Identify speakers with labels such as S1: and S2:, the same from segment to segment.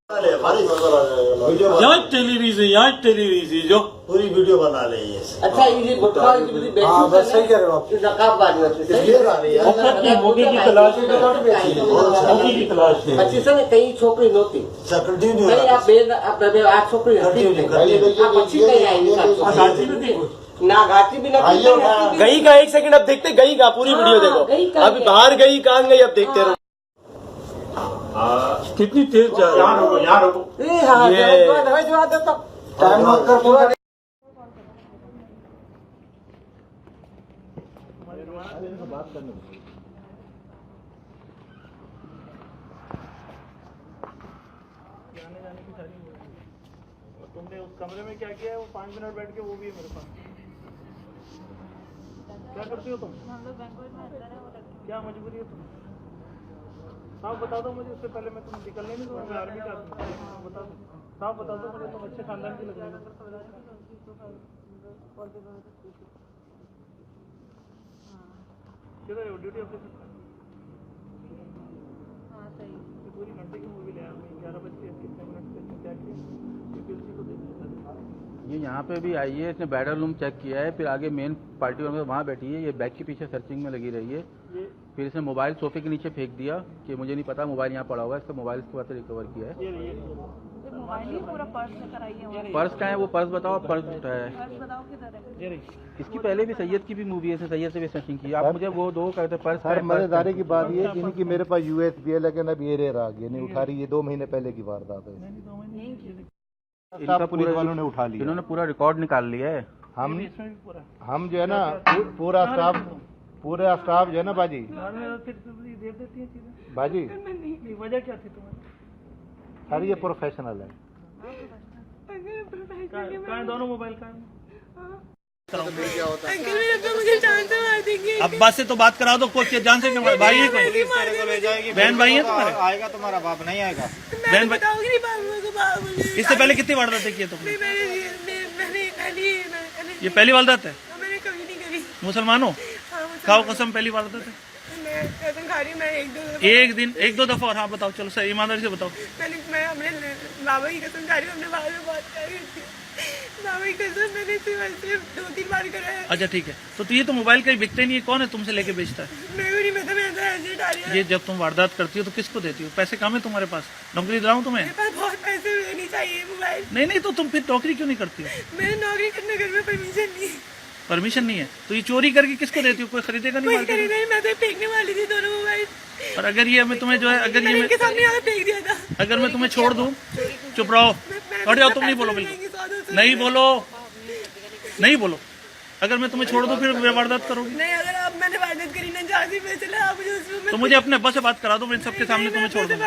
S1: यहाँ टेलीविजन जो
S2: पूरी वीडियो बना ले ये।
S3: अच्छा ये भूतकाल की बड़ी बेटी
S2: सही कह रहे हो आप।
S3: नकाब वाली होती है
S1: मौके की तलाश की तलाश है।
S3: अच्छी से कई छोकरी नहोती
S2: कंटिन्यू
S3: कई आप आप छोकरी आप अच्छी कहीं आएंगी ना घाटी भी ना
S4: गई का 1 सेकंड अब देखते गई का पूरी वीडियो देखो। अभी बाहर गई कहाँ गई अब देखते रहो।
S1: कितनी तेज जा रही है।
S3: यहाँ रुको
S2: टाइम नोट कर पूरा।
S5: तुमने उस कमरे में क्या किया है? वो 5 मिनट बैठ के वो भी है मेरे पास। क्या करती हो तुम? क्या मजबूरी है तुम? साफ बता दो मुझे, उससे पहले मैं तुम्हें निकलने नहीं दूंगा। मैं आर्मी का बता दो, साफ बता दो मुझे, तुम अच्छे खानदान की लग रही हो। किधर है वो ड्यूटी ऑफिसर? पूरी घंटे की मूवी ले आया मैं। 11 बज के कितने मिनट से क्या किया? यूपीएससी को देखिए।
S6: ये यहाँ पे भी आई है, इसने बेडरूम रूम चेक किया है, फिर आगे मेन पार्टी में वहाँ बैठी है, ये बैग के पीछे सर्चिंग में लगी रही है। फिर इसने मोबाइल सोफे के नीचे फेंक दिया कि मुझे नहीं पता मोबाइल यहाँ पड़ा होगा। इसका मोबाइल इसके बाद से रिकवर किया है। पर्स कहाँ है? वो पर्स बताओ, पर्स उठाया है। इसकी पहले भी सैयद की भी मूवी है, सैयद से भी सर्चिंग की। आप मुझे वो दो कहते पर्स।
S7: सर मजेदारी की बात ये है कि मेरे पास यूएसबी है, लेकिन अब ये रहा नहीं उठा रही। ये 2 महीने पहले की वारदात है।
S6: इनका
S7: पुलिस वालों ने उठा लिया।
S6: इन्होंने पूरा रिकॉर्ड निकाल लिया है।
S7: हम जो है ना पूरा स्टाफ जो है ना बाजी
S5: वजह क्या थी तुम्हारी?
S7: सर ये प्रोफेशनल है।
S5: कहाँ दोनों मोबाइल कहाँ?
S8: मुझे जान से मार देंगे।
S1: अब्बा से तो बात करा दो। कोई जान से क्यों? भाई है कोई? बहन भाई है तुम्हारे?
S2: आएगा तुम्हारा बाप नहीं आएगा।
S1: बहन भाई इससे पहले कितनी वारदातें की है तुमने? ये पहली वारदात है?
S8: मैंने कभी नहीं करी।
S1: मुसलमान हो? खाओ कसम, पहली वारदात है?
S8: मैं कसम खा रही हूँ। मैं
S1: एक दो दफा। और हाँ बताओ, चलो सही ईमानदारी से बताओ।
S8: मैं अपने बाबा की कसम खा रही हूँ। अपने बाबा से बात कर रही थी। बाबा की कसम मैंने सिर्फ 2-3 बार करा है।
S1: अच्छा ठीक है। तो ये तो मोबाइल कहीं बिकते नहीं है। कौन है तुमसे लेके बेचता है?
S8: मैं भी नहीं पता। मैं ऐसे डाली।
S1: ये जब तुम वारदात करती हो तो किसको देती हो? पैसे कम है तुम्हारे पास? नौकरी दिलाऊं तुम्हें?
S8: मेरे पास बहुत पैसे नहीं चाहिए। मोबाइल
S1: नहीं तो तुम फिर नौकरी क्यों नहीं करती हो?
S8: मैंने नौकरी करने घर में
S1: परमिशन नहीं है तो ये चोरी करके किसको देती हो? कोई खरीदेगा नहीं?
S8: नहीं। मैं तो फेंकने वाली थी दोनों मोबाइल।
S1: और अगर ये मैं तुम्हें जो है
S8: इनके सामने फेंक दिया था।
S1: अगर मैं तुम्हें छोड़ दूं, चुप रहो, हट जाओ। तुम नहीं बोलो, बिल्कुल नहीं बोलो। अगर मैं तुम्हें छोड़ दूं फिर वारदात करोगी?
S8: नहीं, अगर आप मैंने वारदात करी ना जहाँ से चला आप मुझे उसमें
S1: तो मुझे अपने अब्बा से बात करा दो। मैं सबके सामने तुम्हें छोड़ दूं।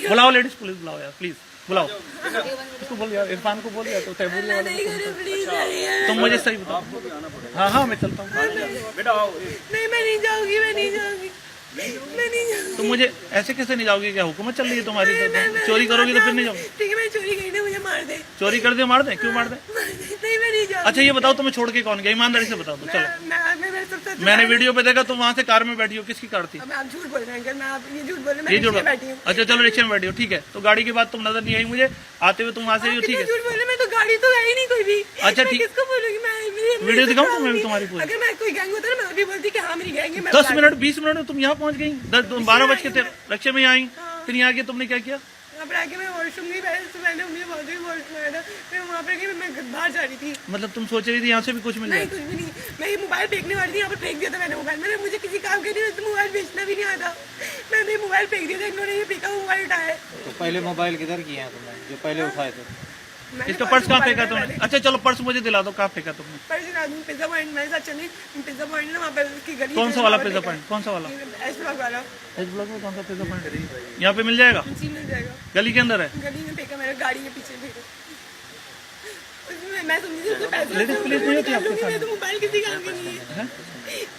S1: बुलाओ लेडीज पुलिस, बुलाओ यार प्लीज, बुलाओ। इसको बोल यार, इरफान को बोल यार। तो तुम मुझे सही बताओ। हाँ मैं चलता हूँ।
S8: नहीं, मैं नहीं जाऊंगी।
S1: तो मुझे ऐसे कैसे नहीं जाओगी? क्या हुकूमत चल रही है तुम्हारी? चोरी करोगी तो फिर नहीं जाओगी?
S8: ठीक है, मैं चोरी करी ना, मुझे मार दे।
S1: चोरी कर दे? मार दे? क्यों मार दे?
S8: नहीं, मैं नहीं जाऊंगी।
S1: अच्छा ये बताओ तुम्हें छोड़ के कौन गया? ईमानदारी से बताओ। तो चलो, मैंने वीडियो पे देखा तुम वहाँ से कार में बैठी हो। किसकी कार थी?
S8: आप झूठ बोल रहे हैं। आप ये झूठ बोल रहे हैं।
S1: ये झूठ बैठी हूँ। अच्छा चलो, रिक्शे में बैठी हो, ठीक है। तो गाड़ी के बाद तुम नजर नहीं आई मुझे आते हुए, तुम वहाँ से? ठीक है,
S8: झूठ बोले। मैं तो गाड़ी तो है ही नहीं कोई भी।
S1: अच्छा ठीक,
S8: किसको बोलूंगी मैं?
S1: वीडियो दिखाऊं तुम्हें तुम्हारी पूरी?
S8: अगर मैं कोई गैंग होता ना, मैं भी बोलती कि हाँ मेरी गैंग है।
S1: 10 मिनट 20 मिनट में तुम यहाँ पहुँच गई। 12 बज के थे, रिक्शे में आई। फिर यहाँ आके तुमने क्या किया?
S8: वहाँ पर आके मैं वॉशरूम गई। मैंने मुझे बहुत ही वॉशरूम आया था। फिर वहाँ पर गई, मैं बाहर जा रही थी।
S1: मतलब तुम सोच रही थी यहाँ से भी कुछ मिल जाए?
S8: नहीं, कुछ भी नहीं। मैं ये मोबाइल फेंकने वाली थी, यहाँ पर फेंक दिया था मैंने मोबाइल। मैंने मुझे किसी काम के लिए मोबाइल बेचना भी नहीं आता। मैंने मोबाइल फेंक दिया था, इन्होंने ये फेंका मोबाइल उठाया।
S2: तो पहले मोबाइल किधर किए हैं तुमने जो पहले उठाए थे?
S1: इसका पर्स कहाँ फेंका तुमने? अच्छा चलो पर्स मुझे दिला दो। कहाँ फेंका तुमने?
S8: पिज्जा पॉइंट मेरे साथ चली। पिज्जा पॉइंट ना, वहाँ पर उसकी गली।
S1: कौन सा वाला पिज्जा पॉइंट? कौन सा वाला?
S8: एच ब्लॉक वाला।
S1: एच ब्लॉक में कौन सा पिज्जा पॉइंट? यहाँ पे मिल जाएगा?
S8: जी मिल जाएगा।
S1: गली के अंदर है?
S8: गली में फेंका, मेरे गाड़ी के पीछे फेंका। मैं समझी उसको पैसे
S1: लेडीज पुलिस नहीं होती आपके साथ?
S8: तो मोबाइल किसी काम के नहीं है।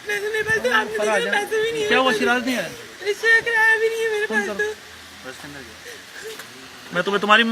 S8: वैसे मेरे पास तो आपके पैसे भी नहीं है।
S1: क्या वो शिराज नहीं है?
S8: रिश्ते का किराया भी नहीं है मेरे पास तो।
S1: मैं तुम्हें तुम्हारी